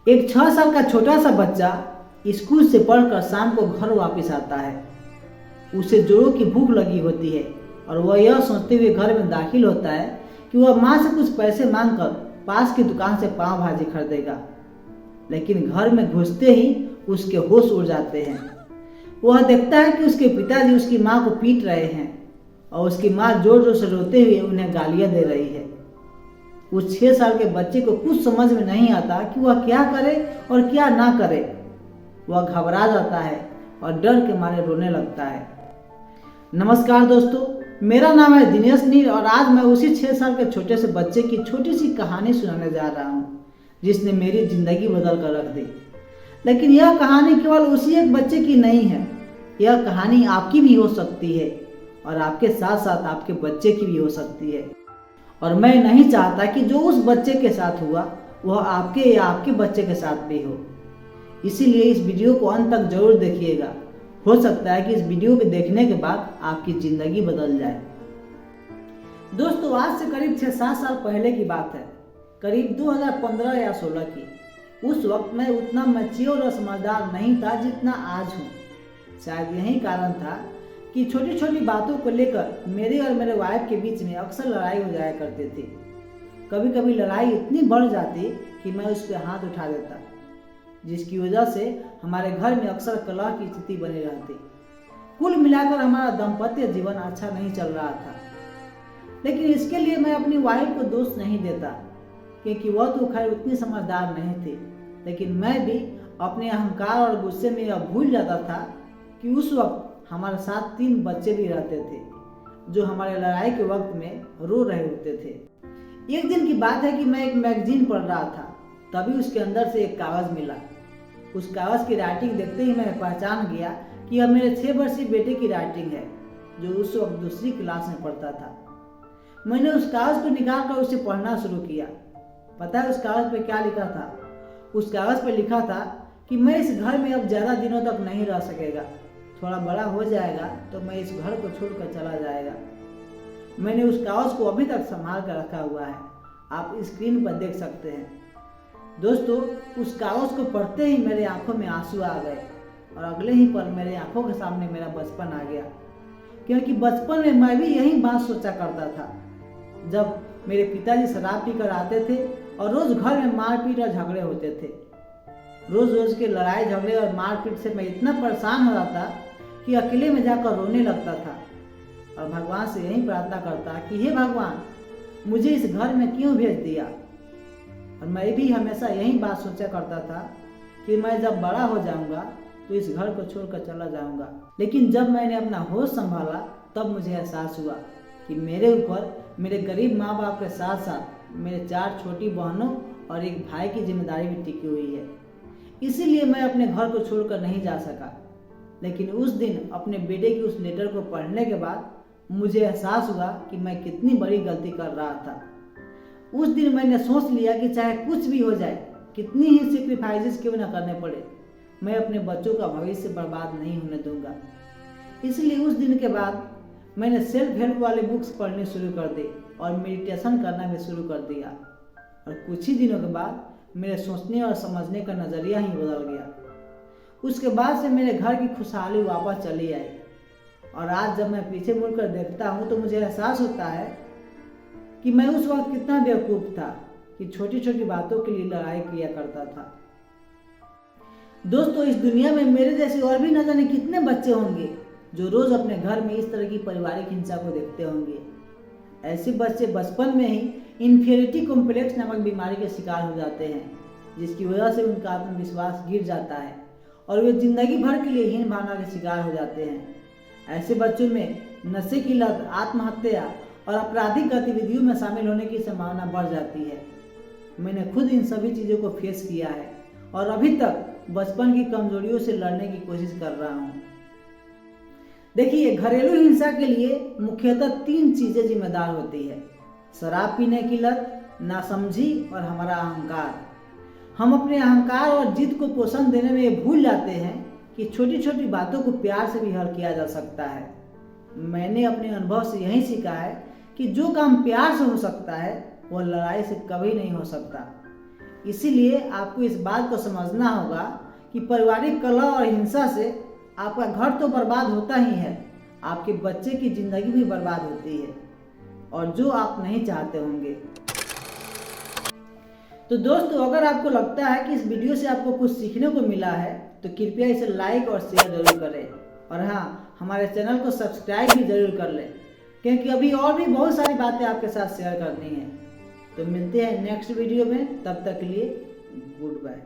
एक 6 साल का छोटा सा बच्चा स्कूल से पढ़कर शाम को घर वापस आता है। उसे जोरों की भूख लगी होती है और वह यह सोचते हुए घर में दाखिल होता है कि वह माँ से कुछ पैसे मांगकर पास की दुकान से पाव भाजी खरीदेगा। लेकिन घर में घुसते ही उसके होश उड़ जाते हैं। वह देखता है कि उसके पिताजी उसकी माँ को पीट रहे हैं और उसकी माँ जोर जोर से रोते हुए उन्हें गालियाँ दे रही है। उस 6 साल के बच्चे को कुछ समझ में नहीं आता कि वह क्या करे और क्या ना करे। वह घबरा जाता है और डर के मारे रोने लगता है। नमस्कार दोस्तों, मेरा नाम है दिनेश नीर और आज मैं उसी 6 साल के छोटे से बच्चे की छोटी सी कहानी सुनाने जा रहा हूँ जिसने मेरी जिंदगी बदल कर रख दी। लेकिन यह कहानी केवल उसी एक बच्चे की नहीं है, यह कहानी आपकी भी हो सकती है और आपके साथ साथ आपके बच्चे की भी हो सकती है। और मैं नहीं चाहता कि जो उस बच्चे के साथ हुआ वह आपके या आपके बच्चे के साथ भी हो। इसीलिए इस वीडियो को अंत तक जरूर देखिएगा। हो सकता है कि इस वीडियो को देखने के बाद आपकी जिंदगी बदल जाए। दोस्तों, आज से करीब 6-7 साल पहले की बात है, करीब 2015 या 16 की। उस वक्त मैं उतना मैच्योर और समझदार नहीं था जितना आज हूँ। शायद यही कारण था कि छोटी छोटी बातों को लेकर मेरे और मेरे वाइफ के बीच में अक्सर लड़ाई हो जाया करती थी। कभी कभी लड़ाई इतनी बढ़ जाती कि मैं उस पर हाथ उठा देता, जिसकी वजह से हमारे घर में अक्सर कलह की स्थिति बनी रहती। कुल मिलाकर हमारा दाम्पत्य जीवन अच्छा नहीं चल रहा था। लेकिन इसके लिए मैं अपनी वाइफ को दोष नहीं देता, क्योंकि वह तो खैर उतनी समझदार नहीं थी। लेकिन मैं भी अपने अहंकार और गुस्से में यह भूल जाता था कि उस वक्त हमारे साथ 3 बच्चे भी रहते थे जो हमारे लड़ाई के वक्त में रो रहे होते थे। एक दिन की बात है कि मैं एक मैगजीन पढ़ रहा था, तभी उसके अंदर से एक कागज़ मिला। उस कागज़ की राइटिंग देखते ही मैं पहचान गया कि यह मेरे 6 वर्षीय बेटे की राइटिंग है जो उस वक्त दूसरी क्लास में पढ़ता था। मैंने उस कागज़ को निकाल कर उसे पढ़ना शुरू किया। पता है उस कागज़ पर क्या लिखा था? उस कागज़ पर लिखा था कि मैं इस घर में अब ज़्यादा दिनों तक नहीं रह सकेगा, थोड़ा बड़ा हो जाएगा तो मैं इस घर को छोड़कर चला जाएगा। मैंने उस कागज़ को अभी तक संभाल कर रखा हुआ है, आप स्क्रीन पर देख सकते हैं। दोस्तों, उस कागज़ को पढ़ते ही मेरे आंखों में आंसू आ गए और अगले ही पल मेरे आंखों के सामने मेरा बचपन आ गया। क्योंकि बचपन में मैं भी यही बात सोचा करता था, जब मेरे पिताजी शराब पीकर आते थे और रोज घर में मारपीट और झगड़े होते थे। रोज रोज के लड़ाई झगड़े और मारपीट से मैं इतना परेशान हो जाता कि अकेले में जाकर रोने लगता था और भगवान से यही प्रार्थना करता कि हे भगवान, मुझे इस घर में क्यों भेज दिया। और मैं भी हमेशा यही बात सोचा करता था कि मैं जब बड़ा हो जाऊंगा तो इस घर को छोड़कर चला जाऊंगा। लेकिन जब मैंने अपना होश संभाला तब मुझे एहसास हुआ कि मेरे ऊपर मेरे गरीब माँ बाप के साथ साथ मेरे 4 छोटी बहनों और एक भाई की जिम्मेदारी भी टिकी हुई है। इसीलिए मैं अपने घर को छोड़कर नहीं जा सका। लेकिन उस दिन अपने बेटे की उस लेटर को पढ़ने के बाद मुझे एहसास हुआ कि मैं कितनी बड़ी गलती कर रहा था। उस दिन मैंने सोच लिया कि चाहे कुछ भी हो जाए, कितनी ही सेक्रीफाइसेस क्यों न करने पड़े, मैं अपने बच्चों का भविष्य बर्बाद नहीं होने दूंगा। इसलिए उस दिन के बाद मैंने सेल्फ हेल्प वाले बुक्स पढ़ने शुरू कर दी और मेडिटेशन करना भी शुरू कर दिया। और कुछ ही दिनों के बाद मेरे सोचने और समझने का नज़रिया ही बदल गया। उसके बाद से मेरे घर की खुशहाली वापस चली आई। और आज जब मैं पीछे मुड़कर देखता हूँ तो मुझे एहसास होता है कि मैं उस वक्त कितना बेवकूफ़ था कि छोटी छोटी बातों के लिए लड़ाई किया करता था। दोस्तों, इस दुनिया में मेरे जैसे और भी न जाने कितने बच्चे होंगे जो रोज अपने घर में इस तरह की पारिवारिक हिंसा को देखते होंगे। ऐसे बच्चे बचपन में ही इन्फीरियरिटी कॉम्प्लेक्स नामक बीमारी के शिकार हो जाते हैं, जिसकी वजह से उनका आत्मविश्वास गिर जाता है और वे जिंदगी भर के लिए हीन भावना के शिकार हो जाते हैं। ऐसे बच्चों में नशे की लत, आत्महत्या और आपराधिक गतिविधियों में शामिल होने की संभावना बढ़ जाती है। मैंने खुद इन सभी चीज़ों को फेस किया है और अभी तक बचपन की कमजोरियों से लड़ने की कोशिश कर रहा हूँ। देखिए, घरेलू हिंसा के लिए मुख्यतः 3 चीज़ें जिम्मेदार होती है: शराब पीने की लत, नासमझी और हमारा अहंकार। हम अपने अहंकार और जिद को पोषण देने में ये भूल जाते हैं कि छोटी छोटी बातों को प्यार से भी हल किया जा सकता है। मैंने अपने अनुभव से यही सीखा है कि जो काम प्यार से हो सकता है वह लड़ाई से कभी नहीं हो सकता। इसीलिए आपको इस बात को समझना होगा कि पारिवारिक कलह और हिंसा से आपका घर तो बर्बाद होता ही है, आपके बच्चे की जिंदगी भी बर्बाद होती है, और जो आप नहीं चाहते होंगे। तो दोस्तों, अगर आपको लगता है कि इस वीडियो से आपको कुछ सीखने को मिला है तो कृपया इसे लाइक और शेयर जरूर करें, और हाँ, हमारे चैनल को सब्सक्राइब भी जरूर कर लें, क्योंकि अभी और भी बहुत सारी बातें आपके साथ शेयर करनी है। तो मिलते हैं नेक्स्ट वीडियो में, तब तक के लिए गुड बाय।